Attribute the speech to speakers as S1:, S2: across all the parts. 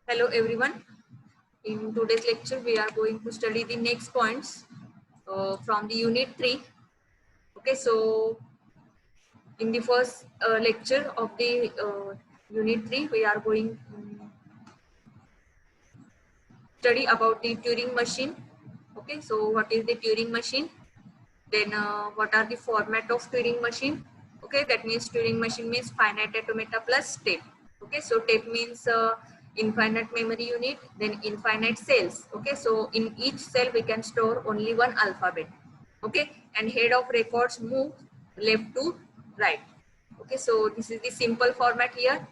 S1: Hello everyone. In today's lecture, we are going to study the next points from the unit 3. Okay, so in the first lecture of the unit 3, we are going to study about the Turing machine. Okay, so what is the Turing machine? Then what are the format of Turing machine? Okay, that means Turing machine means finite automata plus tape. Okay, so tape means infinite memory unit, then infinite cells. Okay, so in each cell we can store only one alphabet. Okay, and head of records move left to right. Okay, so this is the simple format here.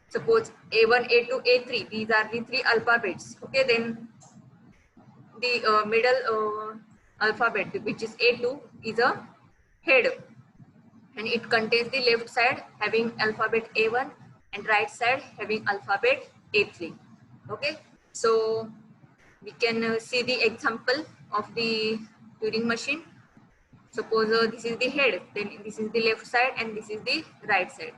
S1: Suppose A1, A2, A3, these are the three alphabets. Okay, then the middle alphabet, which is A2, is a head, and it contains the left side having alphabet A1 and right side having alphabet A3. Okay, so we can see the example of the Turing machine. Suppose this is the head, then this is the left side and this is the right side.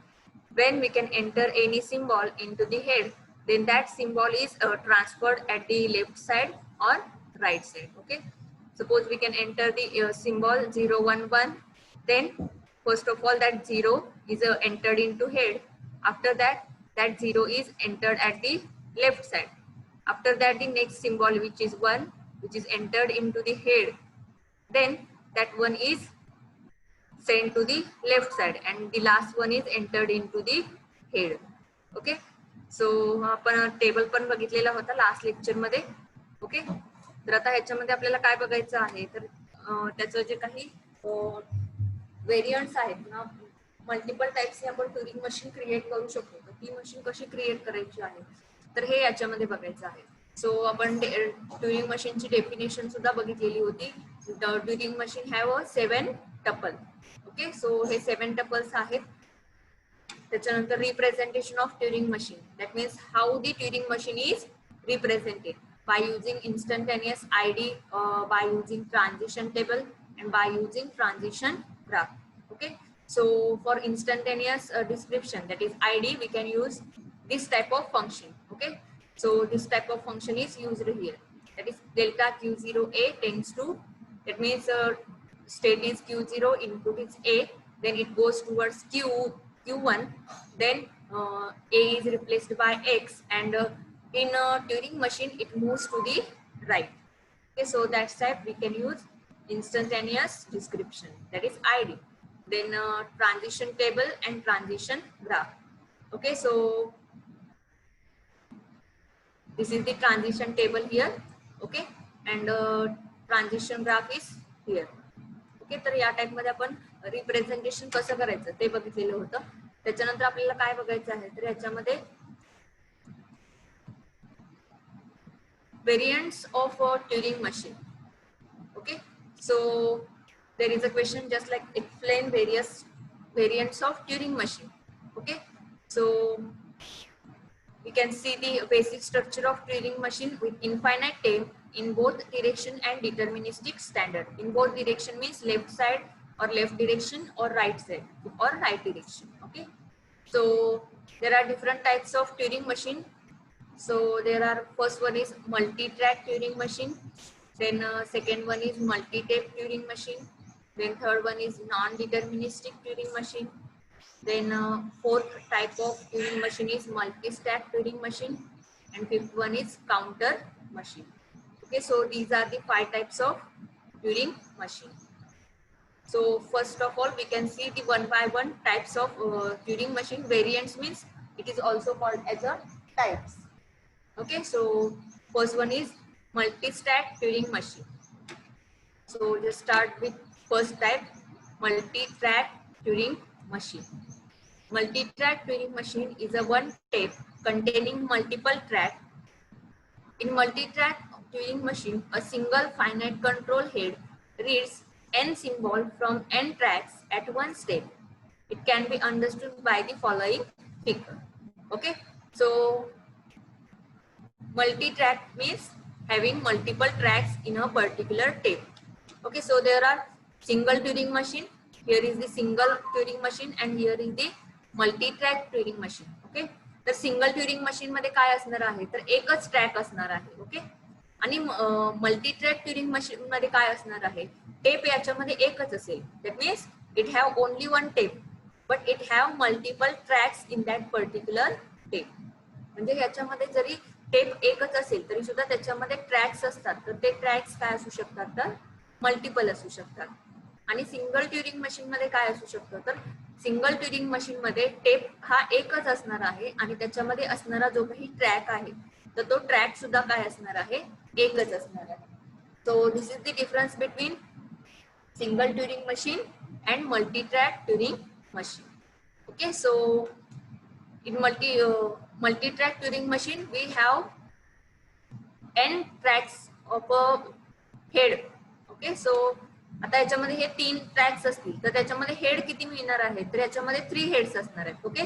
S1: When we can enter any symbol into the head, then that symbol is transferred at the left side or right side. Okay, suppose we can enter the symbol 011, then first of all that 0 is entered into head. After that, that 0 is entered at the left side. After that, the next symbol, which is 1, which is entered into the head, then that one is sent to the left side and the last one is entered into the head. Okay, so आपण table पण बघितलेला होता last lecture मध्ये. Okay, तर आता ह्याच्यामध्ये आपल्याला काय बघायचं आहे, तर त्याचं जे काही व्हेरियंट्स आहेत ना, मल्टिपल टाइप्सने आपण ट्युरिंग मशीन क्रिएट करू शकतो. तर ती मशीन कशी क्रिएट करायची आहे, तर हे याच्यामध्ये बघायचं आहे. सो आपण ट्युरिंग मशीनची डेफिनेशन सुद्धा बघितलेली होती. Turing machine have 7 tuple. Okay, so हे 7 टपल्स आहेत. त्याच्यानंतर representation of Turing machine, that means how the Turing machine is represented by using instantaneous ID, by using transition table and by using transition graph. Okay, so for instantaneous description, that is ID, we can use this type of function. Okay, so this type of function is used here, that is delta q0a tends to, that means state is q0, input is a, then it goes towards q1, then a is replaced by x, and in a Turing machine it moves to the right. Okay, so that's type we can use instantaneous description, that is ID, then transition table and transition graph. Okay, so this is the transition table here. Okay, and transition graph is here. Okay, तर या type मध्ये आपण representation कसं करायचं ते बघितलेलं होतं. त्याच्यानंतर आपल्याला काय बघायचं आहे, तर याच्यामध्ये variants of a Turing machine. Okay, so there is a question just like explain various variants of Turing machine. Okay, so we can see the basic structure of Turing machine with infinite tape in both direction and deterministic standard. In both direction means left side or left direction, or right side or right direction. Okay, so there are different types of Turing machine. So there are, first one is multi-track Turing machine, then second one is multi-tape Turing machine, then third one is non-deterministic Turing machine, then fourth type of Turing machine is multi-stack Turing machine, and fifth one is counter machine. Okay, so these are the 5 types of Turing machine. So first of all, we can see the one by one types of Turing machine. Variants means it is also called as a types. Okay, so first one is multi-stack Turing machine. So just start with first type, multi-track Turing machine. Multi-track Turing machine is a one tape containing multiple tracks. In multi-track Turing machine, a single finite control head reads n symbol from n tracks at one step. It can be understood by the following figure. Okay, so multi-track means having multiple tracks in a particular tape. Okay, so there are single Turing machine, here is the single Turing machine, and here is the multi-track Turing machine. Okay, तर single Turing machine मध्ये काय असणार आहे, तर एकच track असणार आहे. Okay, आणि मल्टी ट्रॅक ट्युरिंग मशीन मध्ये काय असणार आहे, टेप याच्यामध्ये एकच असेल. That means it have only one tape but it have multiple tracks in that particular tape. म्हणजे याच्यामध्ये जरी टेप एकच असेल तरी सुद्धा त्याच्यामध्ये ट्रॅक्स असतात, तर ते ट्रॅक्स काय असू शकतात, तर मल्टिपल असू शकतात. आणि सिंगल ट्युरिंग मशीन मध्ये काय असू शकतं, तर सिंगल ट्युरिंग मशीन मध्ये टेप हा एकच असणार आहे आणि त्याच्यामध्ये असणारा जो काही ट्रॅक आहे तर तो ट्रॅक सुद्धा काय असणार आहे, एकच असणार आहे. सो this is the difference between single Turing machine and multi track Turing machine. Okay, so in multi-track Turing machine we have n tracks of a head. Okay, so आता याच्यामध्ये हे 3 ट्रॅक्स असतील तर त्याच्यामध्ये हेड किती मिळणार आहे, तर याच्यामध्ये 3 हेड्स असणार आहेत. Okay,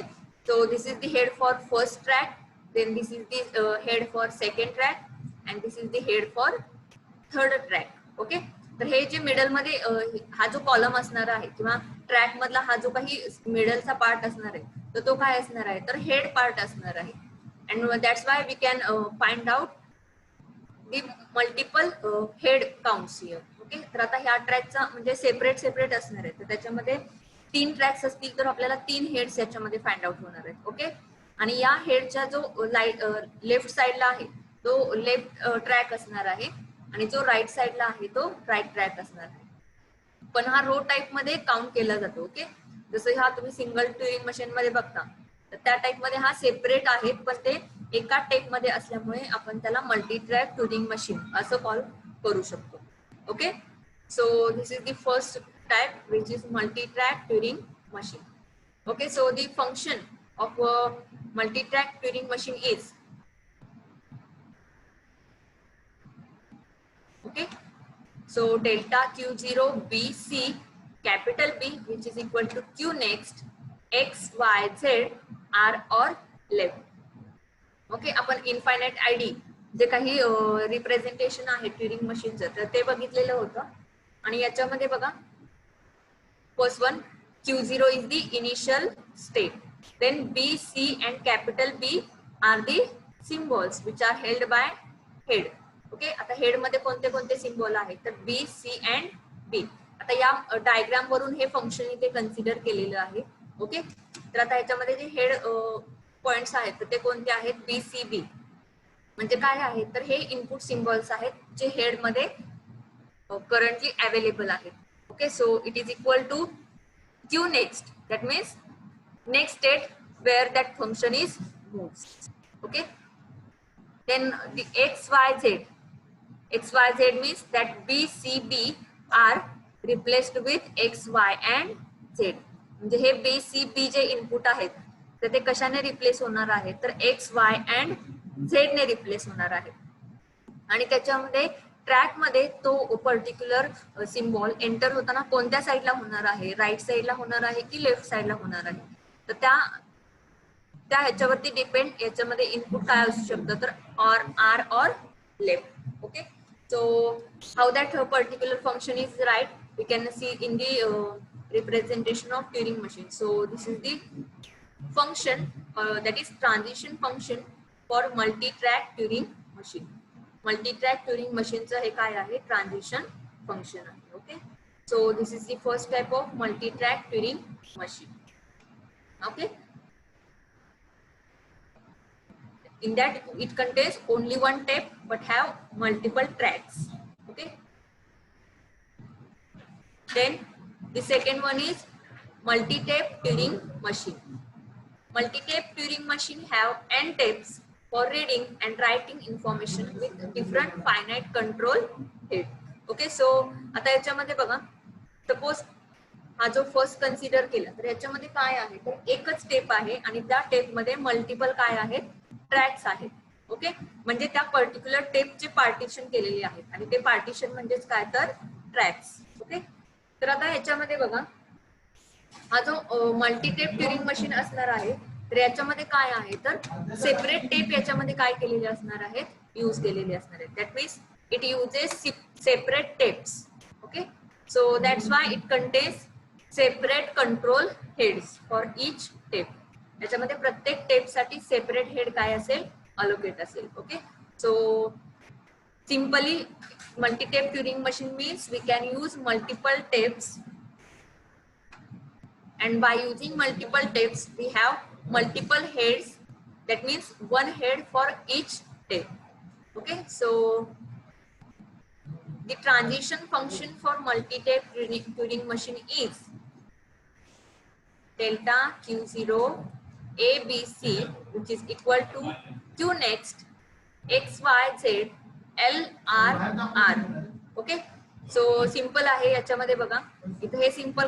S1: so this is the head for first track, then this is the head for second track and this is the head for third track. Okay, तर हे जे मिडल मध्ये हा जो कॉलम असणार आहे किंवा ट्रॅक मधला हा जो काही मिडलचा पार्ट असणार आहे तर तो काय असणार आहे, तर हेड पार्ट असणार आहे. And that's why we can find out the multiple head counts here. Okay, तर आता ह्या ट्रॅकचा म्हणजे सेपरेट सेपरेट असणार आहे, तर त्याच्यामध्ये 3 ट्रॅक्स असतील तर आपल्याला 3 हेड्स याच्यामध्ये फाइंड आउट होणार आहेत. ओके, आणि या हेडच्या जो लेफ्ट साइडला आहे तो लेफ्ट ट्रॅक असणार आहे आणि जो राईट साइडला आहे तो राईट ट्रॅक असणार आहे. पण हा रो टाइप मध्ये काउंट केला जातो. ओके, जसं हा तुम्ही सिंगल ट्युरिंग मशीन मध्ये बघता तर त्या टाइप मध्ये हा सेपरेट आहे पण ते एका टेप मध्ये असल्यामुळे आपण त्याला मल्टी ट्रॅक ट्युरिंग मशीन असं कॉल करू शकतो. Okay, so this is the first type which is multi track Turing machine. Okay, so the function of multi track Turing machine is, okay, so delta q0 bc capital B which is equal to q next x y z r or left. Okay, आपण infinite ID जे काही representation आहे Turing मशीनचं तर ते बघितलेलं होतं. आणि याच्यामध्ये बघा first one q0 is the initial state, then b c and capital B are the symbols which are held by head. Okay, आता हेड मध्ये कोणते कोणते सिम्बॉल आहेत, तर बी सी अँड बी. आता या डायग्राम वरून हे फंक्शन इथे कन्सिडर केलेलं आहे. ओके, तर आता ह्याच्यामध्ये जे हेड पॉइंट्स आहेत तर ते कोणते आहेत, बी सी बी. म्हणजे काय आहे, तर हे इनपुट सिम्बॉल्स आहेत जे हेड मध्ये करंटली अवेलेबल आहेत. Okay, so it is equal to q next, that means next state where that function is moves. Okay, then the xyz means that b c b are replaced with x y and z. म्हणजे हे b c b जे input आहेत तर ते कशाने replace होणार आहे, तर x y and z ने replace होणार आहे. आणि त्याच्यामध्ये ट्रॅक मध्ये तो पर्टिक्युलर सिम्बॉल एंटर होताना कोणत्या साईडला होणार आहे, राईट साईडला होणार आहे की लेफ्ट साईडला होणार आहे, तर त्या ह्याच्यावरती डिपेंड याच्यामध्ये इनपुट काय असू शकतं, तर or R or left. Okay, so how that particular function is right we can see in the representation of Turing machine. So this is the function that is transition function for multi-track Turing machine. Multi-track Turing machine हे काय आहे, transition function आहे. Okay, so this is the first type of multi-track Turing machine. Okay, in that it contains only one tape but have multiple tracks. Okay, then the second one is multi-tape Turing machine. Multi-tape Turing machine have n tapes for reading and writing information with different finite control head. Okay, so आता याच्यामध्ये बघा suppose हा जो first consider केला तर याच्यामध्ये काय आहे, तर एकच टेप आहे आणि त्या टेप मध्ये मल्टिपल काय आहेत, ट्रॅक्स आहेत. ओके, म्हणजे त्या पर्टिक्युलर टेपचे पार्टिशन केलेले आहेत आणि ते पार्टिशन म्हणजेच काय, तर ट्रॅक्स. ओके, तर आता याच्यामध्ये बघा हा जो मल्टीटेप ट्युरिंग मशीन असणार आहे तर याच्यामध्ये काय आहे, तर सेपरेट टेप याच्यामध्ये काय केलेले असणार आहेत, यूज केलेले असणार आहेत. That means it uses separate tapes. Okay, so that's why it contains separate control heads for each tape. याच्यामध्ये प्रत्येक टेपसाठी सेपरेट हेड काय असेल, अलोकेट असेल. Okay, so simply multi-tape Turing machine means we can use multiple tapes, and by using multiple tapes we have multiple heads. That means one head for each tape. Okay, so the transition function for multi-tape Turing machine is delta Q0 ABC, which is equal to Q next XYZ LRR. Okay, so simple आहे. याच्यामध्ये बघा इथे हे simple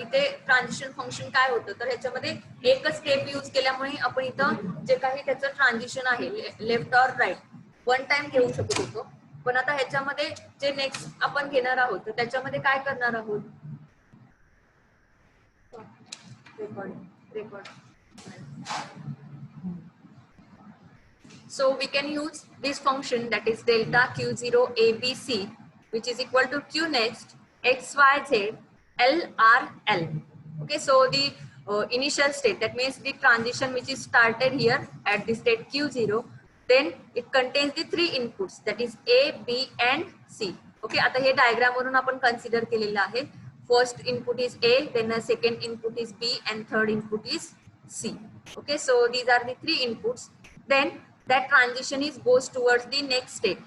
S1: इथे transition function काय होतं तर ह्याच्यामध्ये एकच स्टेप यूज केल्यामुळे आपण इथं जे काही त्याचं ट्रान्झिशन आहे left or right one time घेऊ शकत होतो. पण आता ह्याच्यामध्ये जे नेक्स्ट आपण घेणार आहोत तर त्याच्यामध्ये काय करणार आहोत, record. So we can use this function, that is delta Q0 ABC, which is equal to Q next XYZ LRL. Okay, so the initial state, that means the transition which is started here at the state Q0, then it contains the three inputs, that is A, B and C. Okay, आता हे diagram वरून आपण consider केलेलं आहे. First input is A, then the second input is B and third input is C. Okay, so these are the three inputs. Then that transition is goes towards the next state,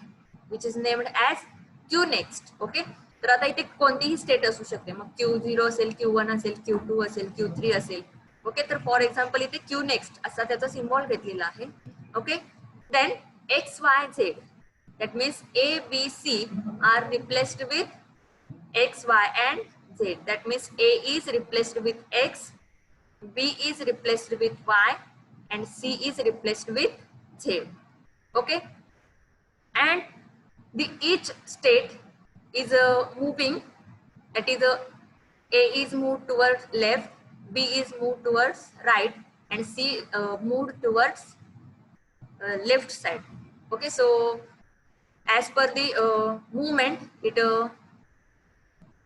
S1: which is named as Q next. Okay, तर आता इथे कोणतीही state असू शकते, मग Q0 असेल, Q1 असेल, Q2 असेल, Q3 असेल. ओके, तर फॉर एक्झाम्पल इथे Q next असा त्याचा सिम्बॉल घेतलेला आहे. Okay, then XYZ, that means A, B, C are replaced with X, Y and Z. That means A is replaced with X, B is replaced with Y and C is replaced with Z. Okay, and the each state is moving, that is A is moved towards left, B is moved towards right and C moved towards left side. Okay, so as per the movement it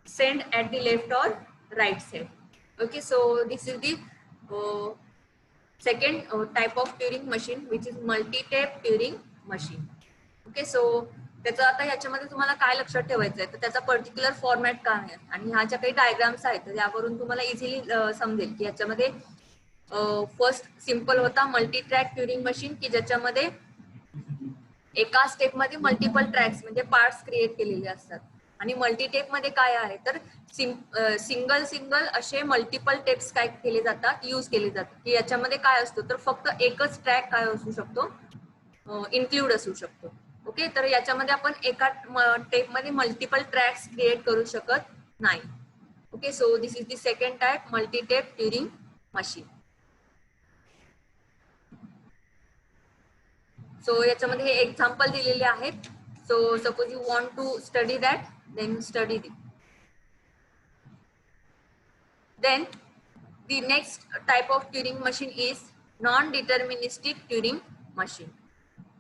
S1: send at the left or right side. Okay, so this is the second type of Turing machine, which is multi-tape Turing machine. Okay, so त्याचं आता ह्याच्यामध्ये तुम्हाला काय लक्षात ठेवायचं आहे तर त्याचा पर्टिक्युलर फॉर्मॅट काय आहे आणि ह्या ज्या काही डायग्राम्स आहेत तर यावरून तुम्हाला इझिली समजेल की याच्यामध्ये फर्स्ट सिंपल होता मल्टी ट्रॅक ट्युरिंग मशीन की ज्याच्यामध्ये एका स्टेप मध्ये मल्टिपल ट्रॅक्स म्हणजे पार्ट्स क्रिएट केलेले असतात. आणि मल्टीटेप मध्ये काय आहे तर सिंगल सिंगल असे मल्टिपल टेप्स काय केले जातात, यूज केले जातात की याच्यामध्ये काय असतो तर फक्त एकच ट्रॅक काय असू शकतो, इन्क्लूड असू शकतो. ओके, तर याच्यामध्ये आपण एका टेप मध्ये मल्टिपल ट्रॅक्स क्रिएट करू शकत नाही. Okay, so this is the second type multitape Turing machine. So याच्यामध्ये हे एक्झाम्पल दिलेले आहेत. So suppose you want to study that, then study it. Then the next type of Turing machine is non-deterministic Turing machine.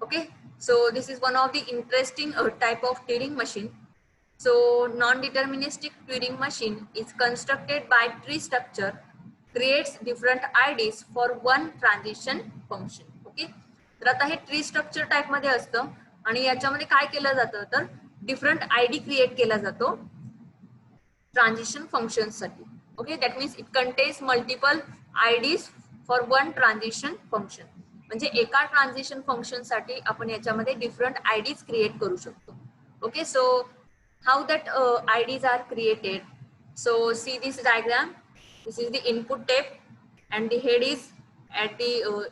S1: Okay, so this is one of the interesting type of Turing machine. So non-deterministic Turing machine is constructed by tree structure, creates different IDs for one transition function. Okay, तर आता हे tree structure type मध्ये असतं आणि याच्यामध्ये काय केलं जातं तर डिफरंट आयडी क्रिएट केला जातो ट्रान्झिशन फंक्शन साठी. Okay, that means it contains multiple IDs for one transition function. म्हणजे एका ट्रान्झिशन फंक्शन साठी आपण याच्यामध्ये डिफरंट आयडीज क्रिएट करू शकतो. Okay, so how that IDs are created. So see this diagram. This is the input tape and the head is at the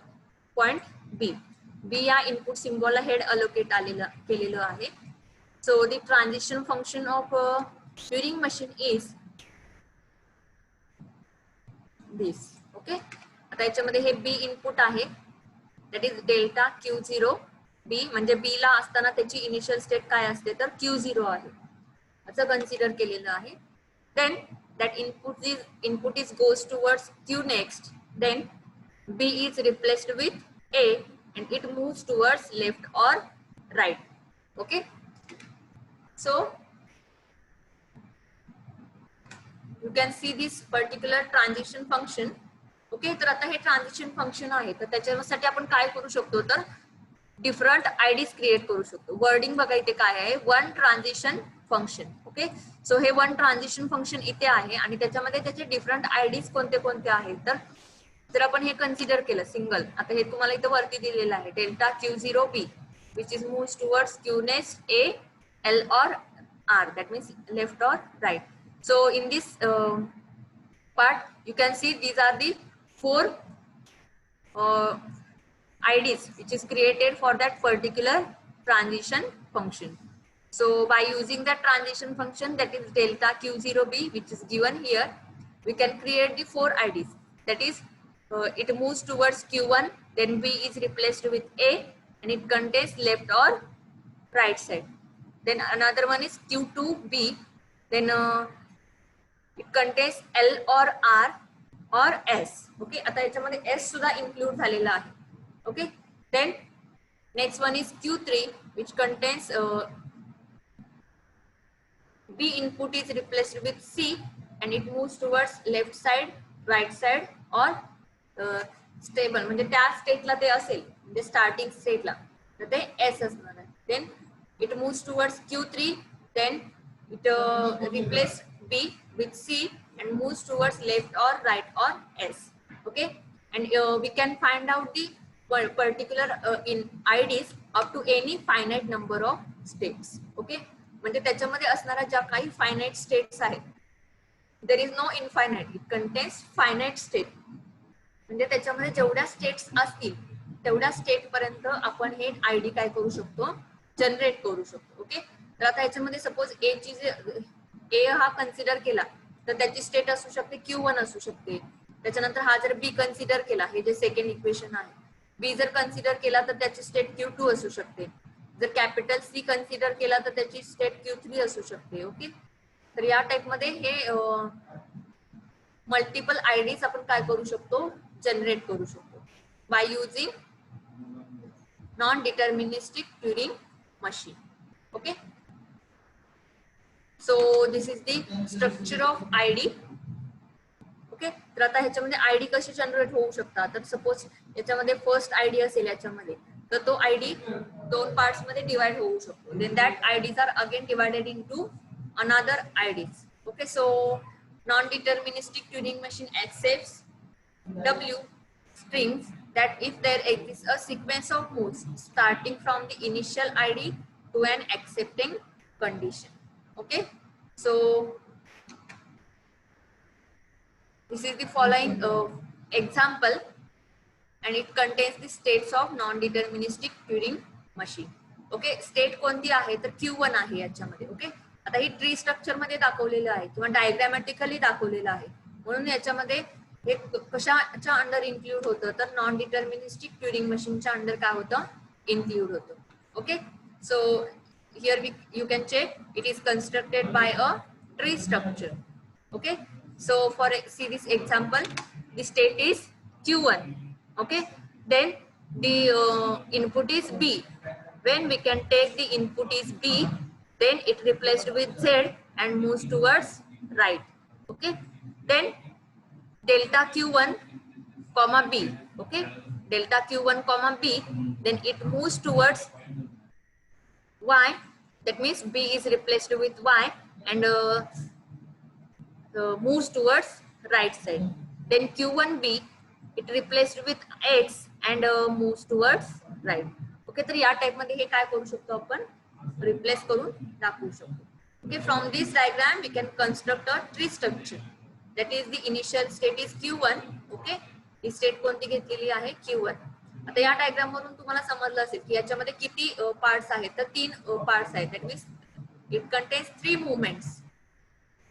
S1: point B. B या input सिम्बॉलला head allocate केलेलं आहे. So the transition function of Turing machine is this. Okay, आता याच्यामध्ये हे B input आहे, that is delta Q0 B, म्हणजे B ला असताना त्याची इनिशियल स्टेट काय असते तर Q0 आहे असं कन्सिडर केलेलं आहे. Then that input is goes towards Q next, then B is replaced with A and it moves towards left or right. Okay, so you can see this particular transition function okay, तर आता हे transition function आहे, तर त्याच्यासाठी आपण काय करू शकतो, तर डिफरंट आयडीज क्रिएट करू शकतो. वर्डिंग बघा इथे काय आहे, one transition function. Okay, so हे वन ट्रान्झिशन फंक्शन इथे आहे आणि त्याच्यामध्ये त्याचे डिफरंट आयडीज कोणते कोणते आहेत. तर जर आपण हे कन्सिडर केलं सिंगल, आता हे तुम्हाला इथे वरती दिलेलं आहे, delta Q0B which is moves towards Q next A, L or R, that means left or right. So in this part you can see these are the four IDs which is created for that particular transition function. So by using the transition function, that is delta Q0B, which is given here, we can create the four IDs. That is, it moves towards Q1, then B is replaced with A, and it contains left or right side. Then another one is Q2B, then it contains L or R or S. Okay, आता याच्यामध्ये S सुद्धा include झालेला आहे. Okay, then next one is Q3, which contains B input is replaced with C and it moves towards left side, right side or stable, म्हणजे त्या स्टेटला ते असेल, म्हणजे स्टार्टिंग स्टेटला तर ते S असणार आहे. Then it moves towards Q3, then it replace B with C and moves towards left or right or S. Okay, and we can find out the particular in IDs up to any finite number of states. Okay, म्हणजे त्याच्यामध्ये असणाऱ्या ज्या काही finite states आहेत, there is no infinite, it contains finite state, म्हणजे त्याच्यामध्ये जेवढ्या states असतील तेवढ्या स्टेट पर्यंत आपण हे आयडी काय करू शकतो, जनरेट करू शकतो. ओके, तर आता याच्यामध्ये सपोज ए ची ए हा कन्सिडर केला तर त्याची स्टेट असू शकते Q1 असू शकते. त्याच्यानंतर हा जर बी कन्सिडर केला, हे जे सेकंड इक्वेशन आहे, बी जर कन्सिडर केला तर त्याची स्टेट Q2 असू शकते. जर कॅपिटल सी कन्सिडर केला तर त्याची स्टेट Q3 असू शकते. ओके, तर या टाइप मध्ये हे मल्टिपल आयडीज आपण काय करू शकतो, जनरेट करू शकतो by using non deterministic Turing machine. Okay, so this is the structure of ID. Okay, तर आता ह्याच्यामध्ये आयडी कशी जनरेट होऊ शकतात, तर सपोज याच्यामध्ये फर्स्ट आयडी असेल याच्यामध्ये, तर तो आयडी दोन पार्ट्स मध्ये डिवाइड होऊ शकतो. Then that IDs are again divided into another IDs. Okay, so non deterministic Turing machine accepts W strings that if there exists a sequence of moves starting from the initial ID to an accepting condition. Okay, so this is the following example and it contains the states of non-deterministic Turing machine. Okay, state कोणती आहे तर Q1 आहे याच्यामध्ये. Okay, आता ही tree structure मध्ये दाखवलेलं आहे किंवा डायग्रामॅटिकली दाखवलेलं आहे, म्हणून याच्यामध्ये हे कशाच्या अंडर इन्क्लूड होतं तर नॉन डिटर्मिनिस्टिक ट्युरिंग मशीनच्या अंडर काय होतं, इन्क्लूड होतं. Okay, so here you can check it is constructed by a tree structure. Okay, so for see this example, the state is Q1. Okay, then the input is B. When we can take the input is B, then it replaced with Z and moves towards right. Okay, then delta Q1 comma B. Okay, delta Q1 comma B, then it moves towards Y, that means B is replaced with Y and moves towards right side. Then Q1B, it replaced with X and moves towards right. Okay, तर या type मध्ये हे काय करू शकतो आपण, replace करून दाखवू शकतो. Okay, from this diagram we can construct a tree structure. That is the initial state is Q1. Okay, he state कोणती घेतलेली आहे, Q1. आता या डायग्राम वरून तुम्हाला समजलं असेल की याच्यामध्ये किती पार्ट्स आहेत, तर 3 पार्ट्स आहेत. That means it contains 3 movements.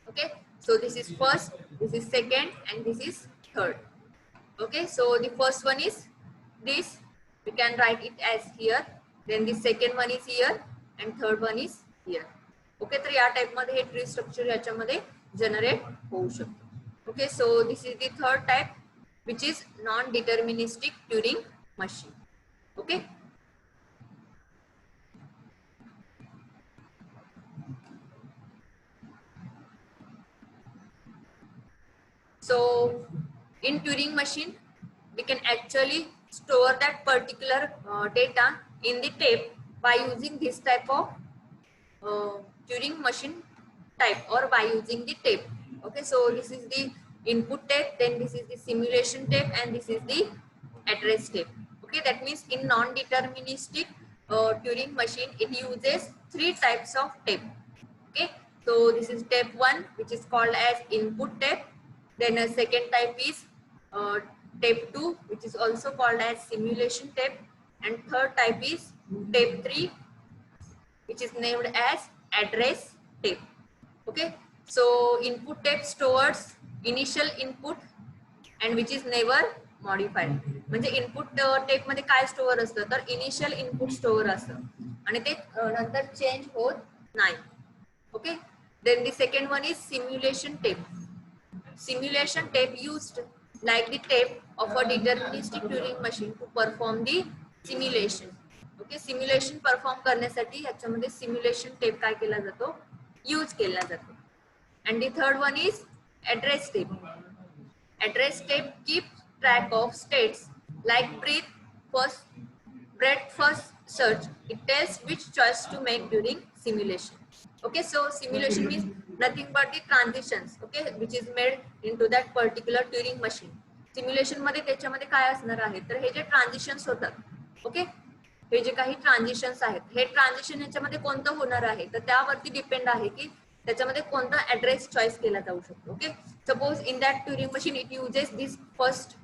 S1: Okay, so this is first, this is second and this is third. Okay, so the first one is this, we can write it as here, then the second one is here and third one is here. Okay, तर या type मध्ये हे tree structure याच्यामध्ये generate होऊ शकतो. Okay, so this is the third type which is non deterministic Turing machine. Okay, so in Turing machine, we can actually store that particular data in the tape by using this type of Turing machine type or by using the tape. Okay, so this is the input tape, then this is the simulation tape, and this is the address tape. Okay, that means in non-deterministic Turing machine, it uses three types of tape. Okay, so this is tape 1, which is called as input tape. Then a second type is uh, tape 2, which is also called as simulation tape, and third type is tape 3, which is named as address tape. Okay, so input tape stores initial input and which is never modified. म्हणजे input tape मध्ये काय store असतं तर initial input store असतं आणि ते नंतर change होत नाही. Okay, then the second one is simulation tape. Simulation tape used like the tape of a deterministic Turing machine to perform the simulation. Okay, simulation perform करण्यासाठी याच्यामध्ये simulation tape काय केला जातो यूज केला जातो. And the third one is address tape. Address tape keeps track of states like breadth first search. It tells which choice to make during simulation. Okay, so simulation means nothing but the transitions, okay, which is made into that particular Turing machine. Simulation मध्ये त्याच्यामध्ये काय असणार आहे तर हे जे transitions होतात, okay, हे जे काही transitions आहेत, हे ट्रान्झिशन याच्यामध्ये कोणतं होणार आहे तर त्यावरती डिपेंड आहे की त्याच्यामध्ये कोणता ऍड्रेस चॉईस केला जाऊ शकतो. Okay, suppose in that Turing machine it uses this first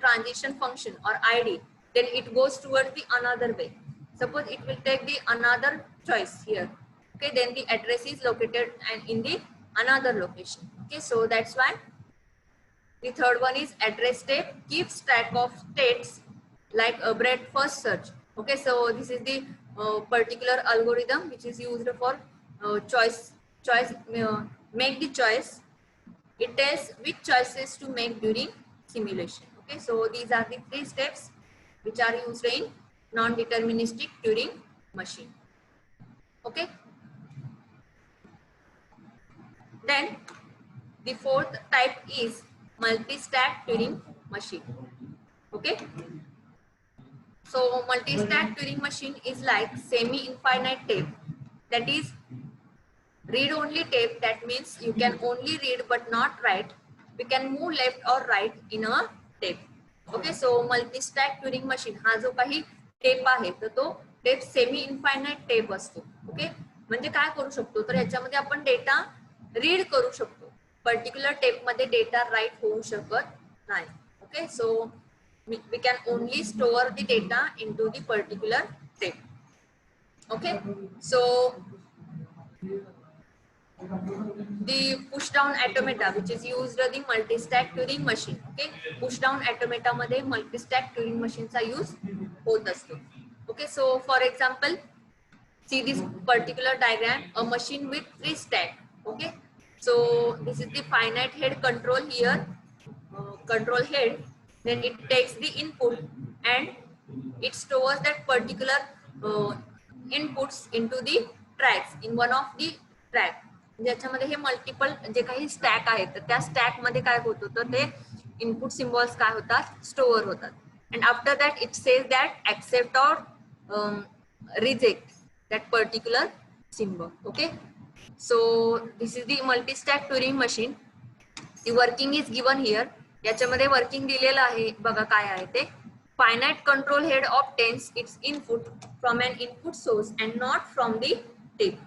S1: transition function or id, then it goes towards the another way. Suppose it will take the another choice here. Okay, then the address is located and in the another location. Okay, so that's why the third one is address tape keeps track of states like a breadth first search. Okay, so this is the particular algorithm which is used for make the choice. It tells which choices to make during simulation. Okay, so these are the three steps which are used in non-deterministic Turing machine. Okay, then the fourth type is multi-stack Turing machine. Okay, so multi-stack Turing machine is like semi-infinite tape, that is read-only tape. That means you can only read but not write. We can move left or right in a tape. Okay, so multi-stack Turing machine हा जो काही tape आहे तर तो tape semi infinite tape असतो. Okay, म्हणजे काय करू शकतो तर याच्यामध्ये आपण डेटा रीड करू शकतो, पर्टिक्युलर टेप मध्ये डेटा राईट होऊ शकत नाही. Okay, so we can only store the data into the particular tape. Okay, so the push down automata which is used in the multi-stack Turing machine. Okay, push down automata मध्ये multi-stack Turing machine चा use होत असतो. Okay, so for example, see this particular diagram, a machine with 3 stack. Okay, so this is the finite head control here, control head, then it takes the input and it stores that particular inputs into the tracks in one of the track. ज्याच्यामध्ये हे multiple जे काही stack आहेत तर त्या stack मध्ये काय होत होतं ते इनपुट सिम्बॉल्स काय होतात स्टोअर होतात. And after that it says that accept or reject that particular symbol. Okay, so this is the multistack Turing machine. The working is given here. याच्यामध्ये वर्किंग दिलेलं आहे बघा काय आहे ते. Finite control head obtains its input from an input source and not from the tape.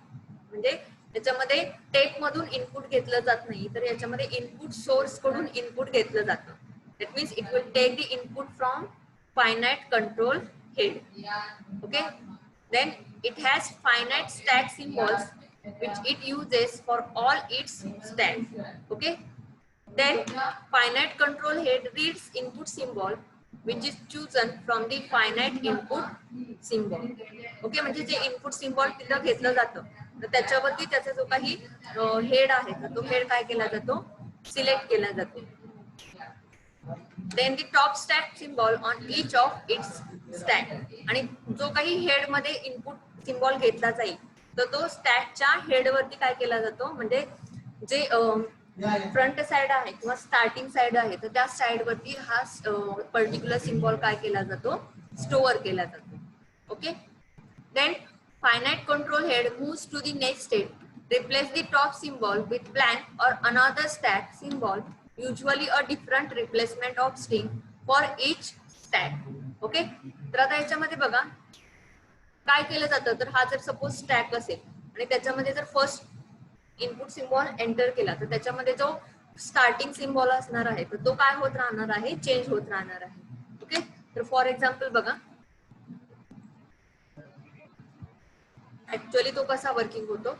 S1: म्हणजे याच्यामध्ये tape मधून इनपुट घेतलं जात नाही तर याच्यामध्ये इनपुट सोर्स कडून इनपुट घेतलं जातं. That means it will take the input from finite control head. Okay, then it has finite stack symbols which it uses for all its stacks. Okay, then finite control head reads input symbol which is chosen from the finite input symbol. Okay, म्हणजे जे input symbol तिथं घेतलं जातं तर त्याच्यावरती त्याचा जो काही head आहे तर तो हेड काय केला जातो सिलेक्ट केला जातो. Then the top stack symbol on each of its stack. आणि जो काही हेड मध्ये इनपुट सिम्बॉल घेतला जाईल तर तो स्टॅकच्या हेड वरती काय केला जातो म्हणजे जे फ्रंट साइड आहे किंवा स्टार्टिंग साइड आहे तर त्या साइड वरती हा पर्टिक्युलर सिम्बॉल काय केला जातो, स्टोअर केला जातो. Okay. Then finite control head moves to the next step. Replace the top symbol with blank or another stack symbol, usually a different replacement of string for each stack. Okay. तर आता याच्यामध्ये बघा काय केलं जातं, तर हा जर सपोज स्टॅक असेल आणि त्याच्यामध्ये जर फर्स्ट इनपुट सिम्बॉल एंटर केला तर त्याच्यामध्ये जो स्टार्टिंग सिम्बॉल असणार आहे तर तो काय होत राहणार आहे, चेंज होत राहणार आहे. ओके. तर फॉर एक्झाम्पल बघा ऍक्च्युअली तो कसा वर्किंग होतो.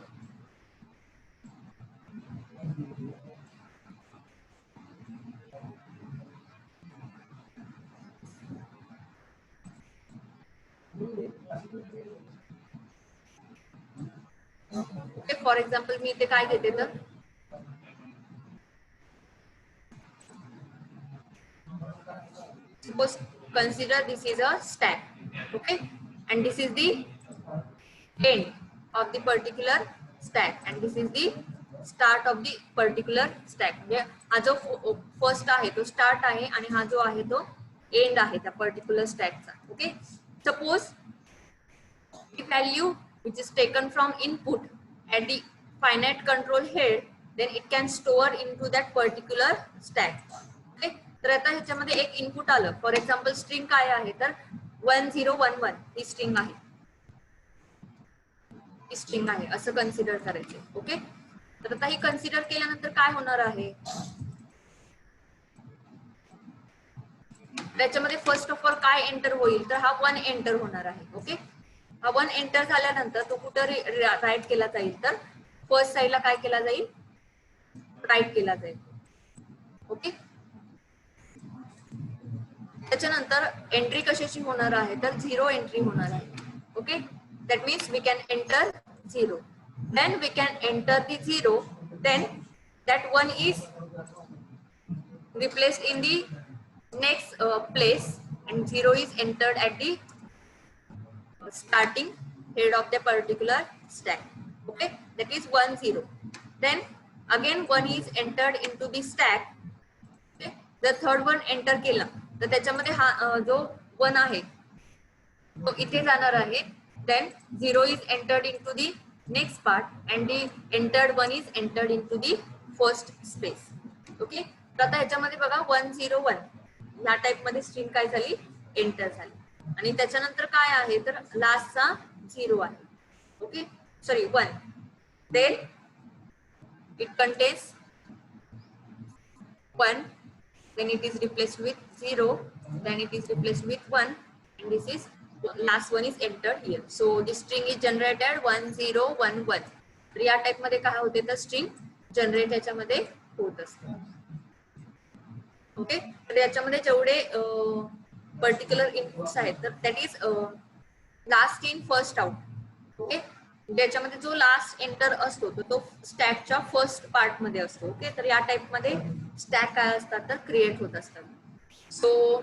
S1: ओके. फॉर एक्झाम्पल मी इथे काय घेते तर suppose consider this is a stack, okay, and this is the end of the particular stack and this is the start of the particular stack. म्हणजे हा जो फर्स्ट आहे तो स्टार्ट आहे आणि हा जो आहे तो एंड आहे त्या पर्टिक्युलर स्टॅकचा. Okay. Suppose the value which is taken from input at the finite control head, then it can store into that particular stack. Okay. तर आता ह्याच्यामध्ये एक इनपुट आलं, फॉर एक्झाम्पल स्ट्रिंग काय आहे तर 1011 ही स्ट्रिंग आहे, ही स्ट्रिंग आहे असं कन्सिडर करायचे. ओके. तर आता ही कन्सिडर केल्यानंतर काय होणार आहे, त्याच्यामध्ये फर्स्ट ऑफ ऑल काय एंटर होईल तर हा 1 एंटर होणार आहे. ओके. हा 1 एंटर झाल्यानंतर तो कुठं राईट केला जाईल तर फर्स्ट साइडला काय केला जाईल, राईट केला जाईल. ओके. त्याच्यानंतर एंट्री कशाची होणार आहे तर 0 एंट्री होणार आहे. Okay. That means we can enter 0, then we can enter the 0, then that 1 is replaced in the next place and 0 is entered at the starting head of the particular stack. Okay, that is 1 0. Then again 1 is entered into the stack. Okay, the third one enter केला तर त्याच्यामध्ये हा जो 1 आहे तो इथे जाणार आहे. Then 0 is entered into the next part and the entered 1 is entered into the first space. Okay. तर आता ह्याच्यामध्ये बघा 101 ह्या टाइप मध्ये स्ट्रिंग काय झाली, एंटर झाली आणि त्याच्यानंतर काय आहे तर लास्टचा 0 आहे. Okay. Sorry 1. Then it contains 1, then it is replaced with 0, then it is replaced with 1 and this is last one is entered here. So the string is generated 1011. तर या टाइप मध्ये काय होते तर स्ट्रिंग जनरेट याच्यामध्ये होत असते. Okay. तर याच्यामध्ये जेवढे पर्टिक्युलर इनपुट्स आहेत तर that is last in first out. Okay. त्याच्यामध्ये जो लास्ट एंटर असतो तो स्टॅकच्या फर्स्ट पार्ट मध्ये असतो. ओके. तर या टाइप मध्ये स्टॅक काय असतात तर क्रिएट होत असतात. सो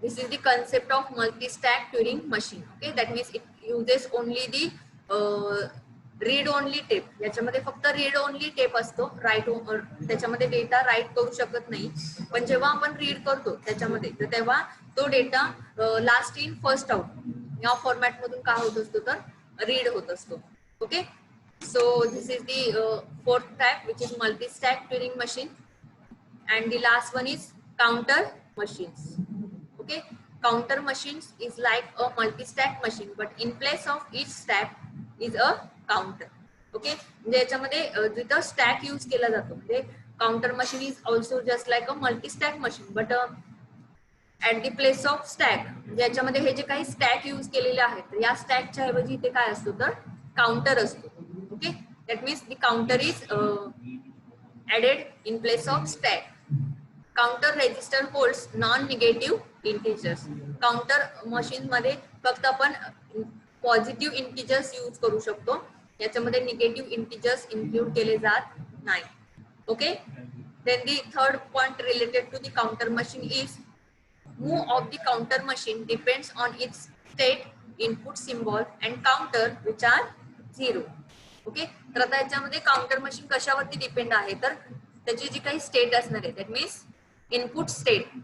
S1: this is the concept of multi-stack Turing machine. Okay, that means it uses only the read only tape. याच्यामध्ये फक्त read only tape असतो, राईट त्याच्यामध्ये डेटा राईट करू शकत नाही. पण जेव्हा आपण रीड करतो त्याच्यामध्ये तर तेव्हा तो data last in first out या फॉर्मॅट मधून काय होत असतो तर रीड होत असतो. Okay. So this is the fourth type which is multi-stack Turing machine and the last one is counter machines. Okay, counter machines is like a multi-stack machine, but in place of each stack is a counter. Okay, म्हणजे याच्यामध्ये जिथं stack use केला जातो म्हणजे counter machine is also just like a multi-stack machine, but at the place of stack म्हणजे याच्यामध्ये हे जे काही stack use केलेले आहेत या स्टॅकच्या ऐवजी इथे काय असतो तर काउंटर असतो. Okay. That means the counter is added in place of stack. Counter register holds non negative integers. Counter machine मध्ये फक्त आपण पॉझिटिव्ह इंटिजर्स यूज करू शकतो, याच्यामध्ये निगेटिव्ह इंटिजर्स इन्क्लूड केले जात नाही. Okay. Then the third point related to the counter machine is move of the counter machine depends on its state, input symbol and counter which are 0. Okay, तर आता याच्यामध्ये counter machine कशावरती depend आहे, तर त्याची जी काही स्टेट असणार आहे, that means input state,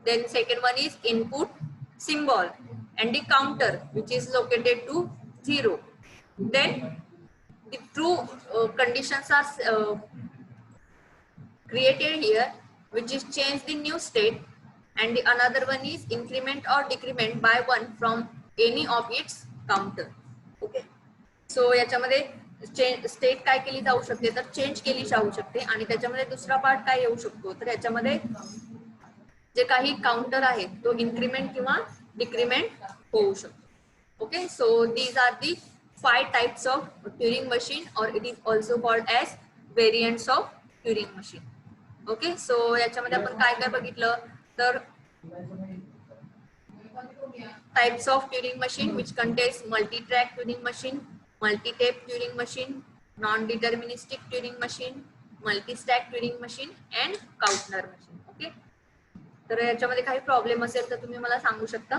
S1: then second one is input symbol and the counter which is located to 0. Then the true conditions are created here, which is change the new state, and the another one is increment or decrement by 1 from any of its counter. Okay, so याच्यामध्ये state काय केली जाऊ शकते, तर change केली जाऊ शकते. आणि त्याच्यामध्ये दुसरा पार्ट काय येऊ शकतो, तर याच्यामध्ये जे काही काउंटर आहे तो इन्क्रीमेंट किंवा डिक्रीमेंट होऊ शकतो. Okay, so these are the 5 types of Turing machine, और it is also called as variants of Turing machine. Okay, so याच्यामध्ये आपण काय काय बघितलं, तर types of Turing machine which contains multi track Turing machine, multi tape Turing machine, non deterministic Turing machine, multi stack Turing machine and counter machine. Okay, तर याच्यामध्ये काही problem असेल तर तुम्ही मला सांगू शकता.